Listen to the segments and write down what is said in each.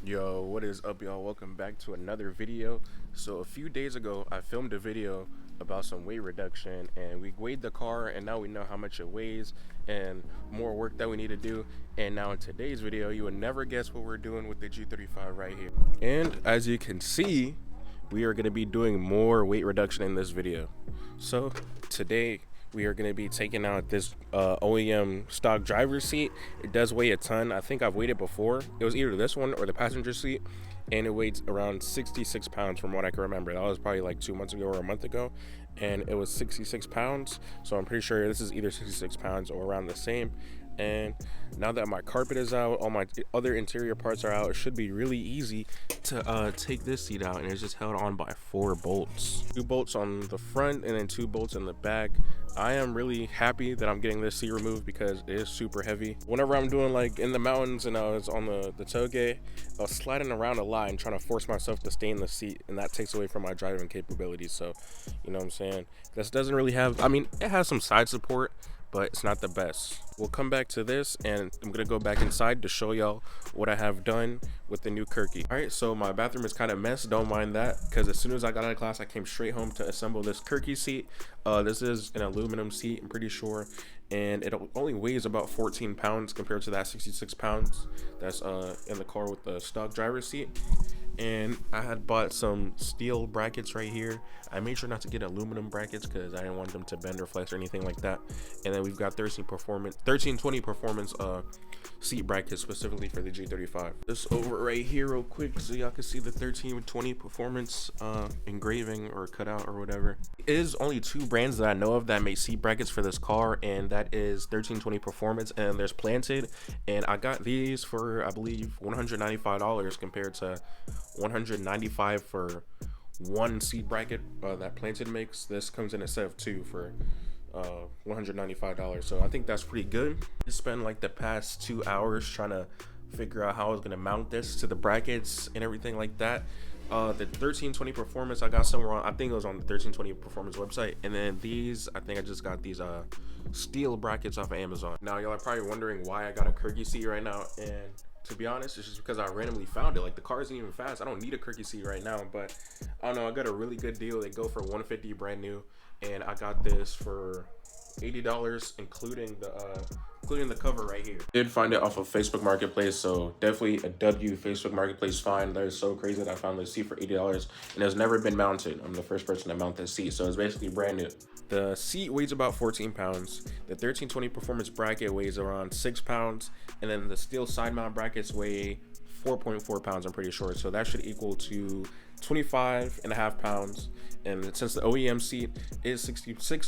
Yo, what is up, y'all? Welcome back to another video. So a few days ago I filmed a video about some weight reduction, and we weighed the car, and now we know how much it weighs and more work that we need to do. And now in today's video, you would never guess what we're doing with the G35 right here. And as you can see, we are going to be doing more weight reduction in this video. So today we are going to be taking out this OEM stock driver's seat. It does weigh a ton. I think I've weighed it before. It was either this one or the passenger seat, and it weighs around 66 pounds from what I can remember. That was probably like 2 months ago or a month ago, and it was 66 pounds. So I'm pretty sure this is either 66 pounds or around the same. And now that my carpet is out, all my other interior parts are out, it should be really easy to take this seat out. And it's just held on by 4 bolts, 2 bolts on the front and then 2 bolts in the back. I am really happy that I'm getting this seat removed because it is super heavy. Whenever I'm doing like in the mountains and I was on the toge, I was sliding around a lot and trying to force myself to stay in the seat, and that takes away from my driving capabilities. So you know what I'm saying, this doesn't really have, I mean, it has some side support, but it's not the best. We'll come back to this, and I'm gonna go back inside to show y'all what I have done with the new Kirkey. All right, so my bathroom is kind of messed. Don't mind that, because as soon as I got out of class, I came straight home to assemble this Kirkey seat. This is an aluminum seat, I'm pretty sure, and it only weighs about 14 pounds compared to that 66 pounds that's in the car with the stock driver's seat. And I had bought some steel brackets right here. I made sure not to get aluminum brackets because I didn't want them to bend or flex or anything like that. And then we've got 1320 performance seat brackets specifically for the G35. This over right here real quick so y'all can see the 1320 performance engraving or cutout or whatever. It is only 2 brands that I know of that make seat brackets for this car, and that is 1320 performance and there's Planted. And I got these for, I believe, $195 compared to $195 for one seat bracket that Planted makes. This comes in a set of 2 for $195. So I think that's pretty good. I spent like the past 2 hours trying to figure out how I was gonna mount this to the brackets and everything like that. The 1320 performance I got somewhere on, I think it was on the 1320 performance website, and then these, I think I just got these steel brackets off of Amazon. Now y'all are probably wondering why I got a Kirkey seat right now, and to be honest, it's just because I randomly found it. Like, the car isn't even fast. I don't need a Kirkey seat right now, but I don't know, I got a really good deal. They go for $150 brand new, and I got this for $80, including the cover right here. I did find it off of Facebook Marketplace, so definitely a W Facebook Marketplace find. That is so crazy that I found this seat for $80, and it's never been mounted. I'm the first person to mount this seat, so it's basically brand new. The seat weighs about 14 pounds. The 1320 performance bracket weighs around 6 pounds, and then the steel side mount brackets weigh 4.4 pounds, I'm pretty sure. So that should equal to 25.5 pounds. And since the OEM seat is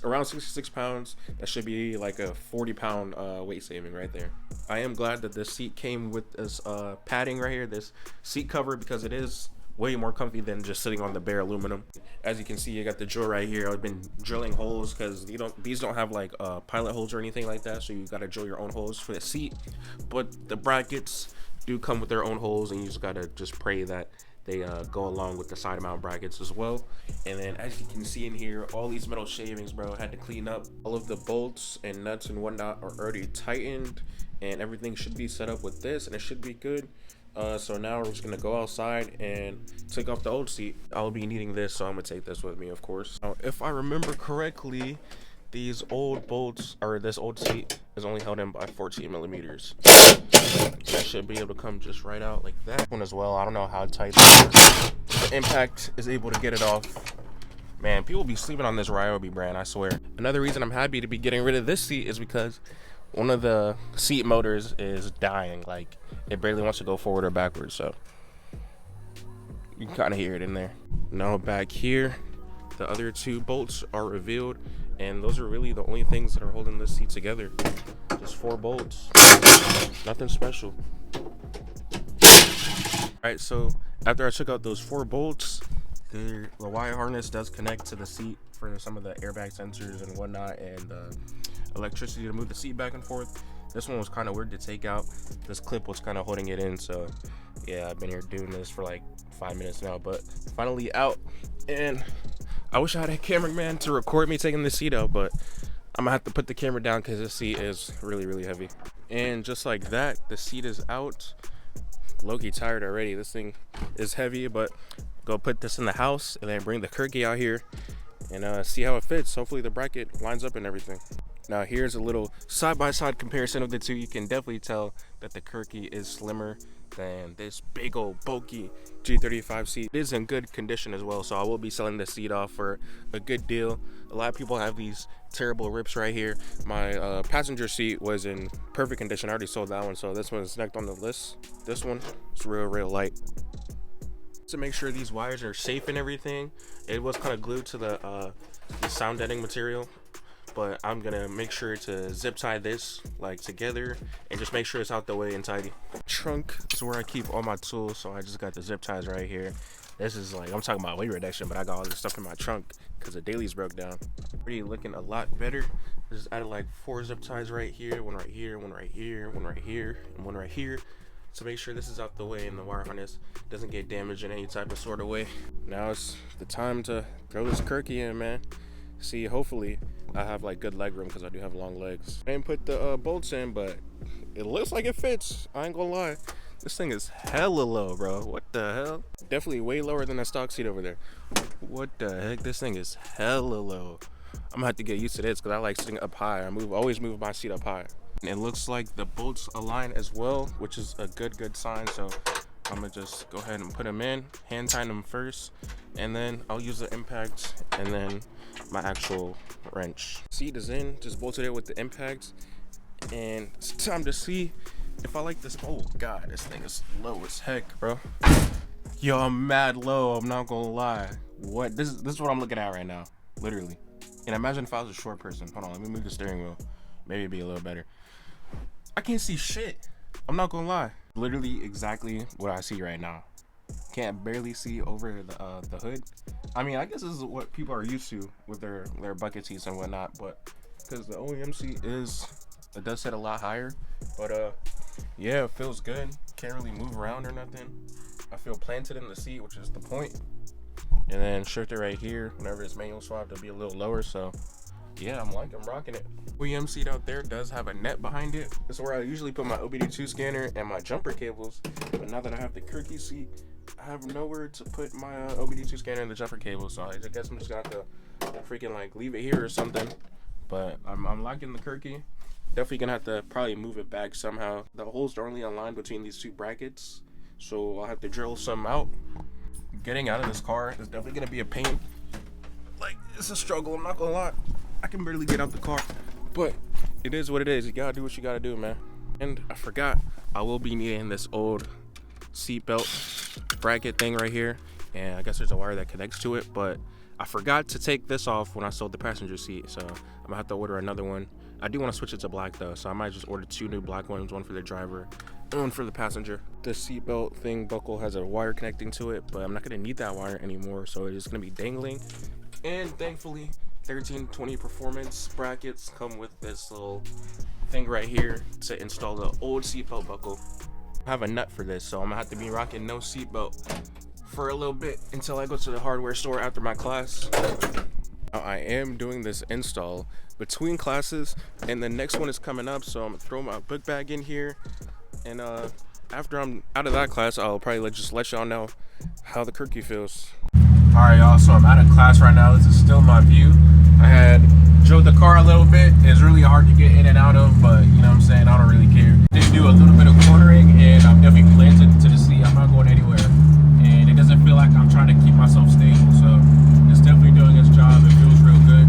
around 66 pounds, that should be like a 40-pound weight saving right there. I am glad that this seat came with this padding right here, this seat cover, because it is way more comfy than just sitting on the bare aluminum. As you can see, you got the drill right here. I've been drilling holes because these don't have like pilot holes or anything like that, so you got to drill your own holes for the seat. But the brackets do come with their own holes, and you just got to just pray that they go along with the side mount brackets as well. And then as you can see in here, all these metal shavings, bro, had to clean up. All of the bolts and nuts and whatnot are already tightened, and everything should be set up with this, and it should be good. So now we're just gonna go outside and take off the old seat. I'll be needing this, so I'm gonna take this with me, of course. Now, if I remember correctly, these old bolts, or this old seat, is only held in by 14 millimeters. So I should be able to come just right out like that one as well. I don't know how tight the impact is able to get it off. Man, people be sleeping on this Ryobi brand, I swear. Another reason I'm happy to be getting rid of this seat is because one of the seat motors is dying. Like, it barely wants to go forward or backwards, so you can kind of hear it in there. Now back here, the other 2 bolts are revealed, and those are really the only things that are holding this seat together. Just 4 bolts, nothing special. Alright, so after I took out those 4 bolts, the wire harness does connect to the seat for some of the airbag sensors and whatnot, and electricity to move the seat back and forth. This one was kind of weird to take out. This clip was kind of holding it in, so yeah, I've been here doing this for like 5 minutes now, but finally out. And I wish I had a cameraman to record me taking the seat out, but I'm gonna have to put the camera down because this seat is really, really heavy. And just like that, the seat is out. Low-key tired already. This thing is heavy, but go put this in the house and then bring the Kirkey out here and see how it fits. Hopefully the bracket lines up and everything. Now here's a little side-by-side comparison of the two. You can definitely tell that the Kirkey is slimmer than this big old bulky G35 seat. It is in good condition as well, so I will be selling this seat off for a good deal. A lot of people have these terrible rips right here. My passenger seat was in perfect condition. I already sold that one, so this one's next on the list. This one is real light. To make sure these wires are safe and everything, it was kind of glued to the sound deadening material, but I'm gonna make sure to zip tie this like together and just make sure it's out the way and tidy. Trunk is where I keep all my tools, so I just got the zip ties right here. This is like, I'm talking about weight reduction, but I got all this stuff in my trunk because the dailies broke down. Already looking a lot better. Just added like 4 zip ties right here, one right here, one right here, one right here, and one right here, to make sure this is out the way and the wire harness doesn't get damaged in any type of sort of way. Now it's the time to throw this Kirkey in, man. See, hopefully I have like good leg room because I do have long legs. I didn't put the bolts in, but it looks like it fits. I ain't gonna lie. This thing is hella low, bro. What the hell? Definitely way lower than that stock seat over there. What the heck? This thing is hella low. I'm gonna have to get used to this because I like sitting up high. Always move my seat up high. And it looks like the bolts align as well, which is a good sign. So I'm gonna just go ahead and put them in, hand tie them first, and then I'll use the impact and then my actual wrench. Seat is in, just bolted it with the impact, and it's time to see if I like this. Oh god, this thing is low as heck, bro. Yo, I'm mad low, I'm not gonna lie. What? This is what I'm looking at right now, literally. And imagine if I was a short person. Hold on, let me move the steering wheel. Maybe it'd be a little better. I can't see shit. I'm not gonna lie. Literally exactly what I see right now. Can't barely see over the hood. I mean, I guess this is what people are used to with their bucket seats and whatnot, but because the OEM seat it does sit a lot higher, but yeah, it feels good. Can't really move around or nothing. I feel planted in the seat, which is the point. And then shifter right here, whenever it's manual swap, it'll be a little lower. So yeah, I'm rocking it. OEM seat out there does have a net behind it. This is where I usually put my OBD2 scanner and my jumper cables, but now that I have the Kirkey seat, I have nowhere to put my OBD2 scanner and the jumper cable, so I guess I'm just gonna have to freaking like leave it here or something. But I'm liking the Kirkey. Definitely gonna have to probably move it back somehow. The holes are only aligned between these two brackets, so I'll have to drill some out. Getting out of this car is definitely gonna be a pain. Like, it's a struggle, I'm not gonna lie. I can barely get out the car, but it is what it is. You gotta do what you gotta do, man. And I forgot, I will be needing this old seatbelt bracket thing right here, and I guess there's a wire that connects to it, but I forgot to take this off when I sold the passenger seat, so I'm gonna have to order another one. I do want to switch it to black though, so I might just order 2 new black ones, one for the driver and one for the passenger. The seatbelt thing buckle has a wire connecting to it, but I'm not gonna need that wire anymore, so it's gonna be dangling. And thankfully 1320 performance brackets come with this little thing right here to install the old seatbelt buckle. I have a nut for this, so I'm gonna have to be rocking no seatbelt for a little bit until I go to the hardware store after my class. Now, I am doing this install between classes, and the next one is coming up, so I'm gonna throw my book bag in here, and after I'm out of that class, I'll probably just let y'all know how the Kirkey feels. All right, y'all, so I'm out of class right now. This is still my view. I had drove the car a little bit. It's really hard to get in and out of, but you know what I'm saying, I don't really care. Did do a little bit of cornering, and I'm definitely planted to the seat. I'm not going anywhere, and it doesn't feel like I'm trying to keep myself stable, so it's definitely doing its job. It feels real good,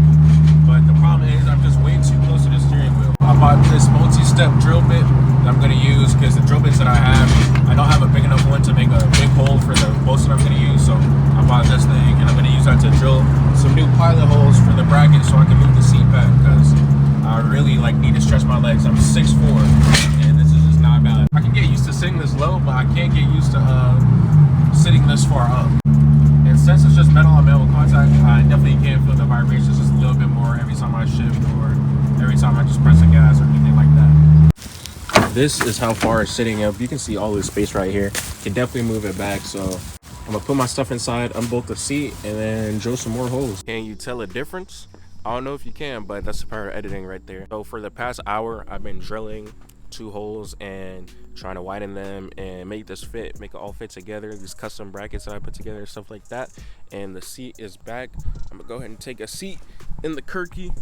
but the problem is I'm just way too close to the steering wheel. I bought this multi-step drill bit that I'm going to use because the drill bits that I have, I don't have a big enough one to make a big hole for the bolts that I'm going to use, so I bought this thing, and I'm going to use that to drill some new pilot holes for the bracket so I can move the seat back, because I really like need to stretch my legs. I'm 6'4", and this is just not bad. I can get used to sitting this low, but I can't get used to sitting this far up. And since it's just metal on metal contact, I definitely can feel the vibrations just a little bit more every time I shift or every time I just press the gas or anything like that. This is how far it's sitting up. You can see all this space right here. Can definitely move it back, so I'm gonna put my stuff inside, unbolt the seat, and then drill some more holes. Can you tell a difference? I don't know if you can, but that's the power of editing right there. So for the past hour, I've been drilling 2 holes and trying to widen them and make this fit, make it all fit together. These custom brackets that I put together and stuff like that. And the seat is back. I'm gonna go ahead and take a seat in the Kirkey.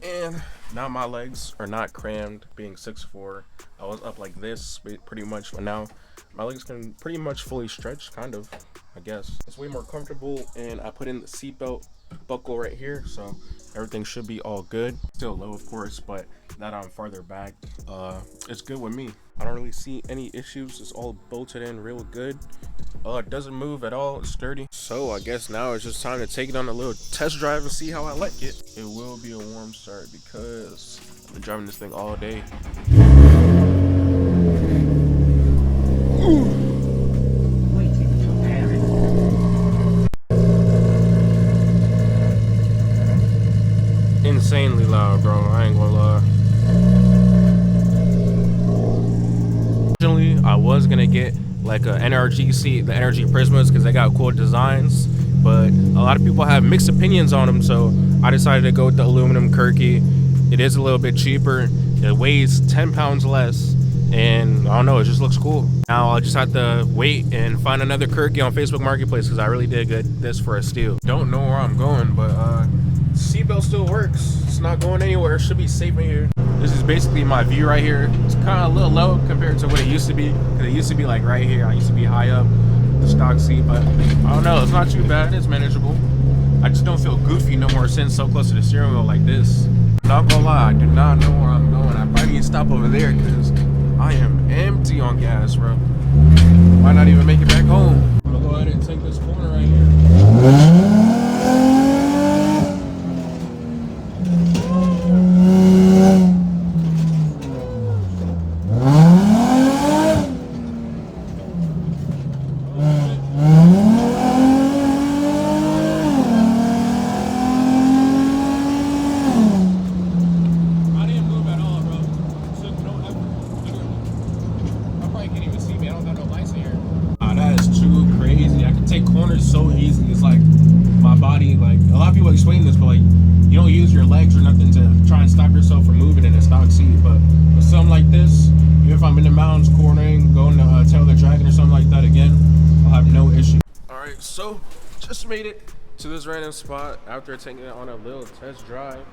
And now my legs are not crammed, being 6'4". I was up like this pretty much, but now my legs can pretty much fully stretch, kind of, I guess. It's way more comfortable, and I put in the seatbelt buckle right here, so everything should be all good. Still low, of course, but now that I'm farther back, it's good with me. I don't really see any issues. It's all bolted in real good. It doesn't move at all. It's sturdy. So I guess now it's just time to take it on a little test drive and see how I like it. It will be a warm start because I've been driving this thing all day. Insanely loud, bro. I ain't gonna lie. Originally, I was gonna get like a NRG seat, the Energy Prismas, because they got cool designs, but a lot of people have mixed opinions on them, so I decided to go with the aluminum Kirkey. It is a little bit cheaper. It weighs 10 pounds less, and I don't know, it just looks cool. Now I'll just have to wait and find another Kirkey on Facebook Marketplace, because I really did get this for a steal. Don't know where I'm going, but seatbelt still works. It's not going anywhere. It should be safe in here. This is basically my view right here. It's kind of a little low compared to what it used to be, because it used to be like right here. I used to be high up the stock seat, but I don't know. It's not too bad. It's manageable. I just don't feel goofy no more sitting so close to the steering wheel like this. Not gonna lie, I do not know where I'm going. I probably need to stop over there because I am empty on gas, bro. Might not even make it back home. I'm gonna go ahead and take this corner right here. Corners so easy. It's like my body, like a lot of people explain this, but like you don't use your legs or nothing to try and stop yourself from moving in a stock seat. But with something like this, even if I'm in the mountains cornering, going to Tail the Dragon or something like that again, I'll have no issue. All right, so just made it to this random spot after taking it on a little test drive,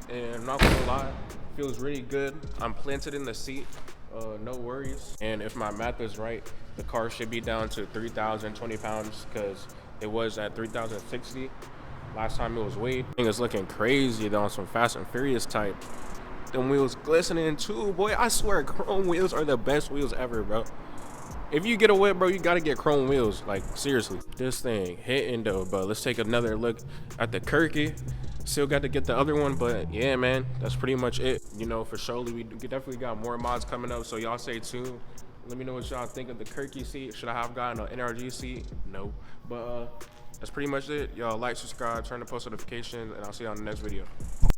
and I'm not gonna lie, it feels really good. I'm planted in the seat. No worries. And if my math is right, the car should be down to 3,020 pounds because it was at 3,060 last time it was weighed. Thing is looking crazy though on some Fast and Furious type. Them wheels glistening too, boy. I swear chrome wheels are the best wheels ever, bro. If you get a whip, bro, you gotta get chrome wheels. Like seriously, this thing hitting though. But let's take another look at the Kirkey. Still got to get the other one, but yeah, man, that's pretty much it. You know, for surely we definitely got more mods coming up, so y'all stay tuned. Let me know what y'all think of the Kirkey seat. Should I have gotten an NRG seat? No, but that's pretty much it. Y'all like, subscribe, turn the post notifications, and I'll see you on the next video.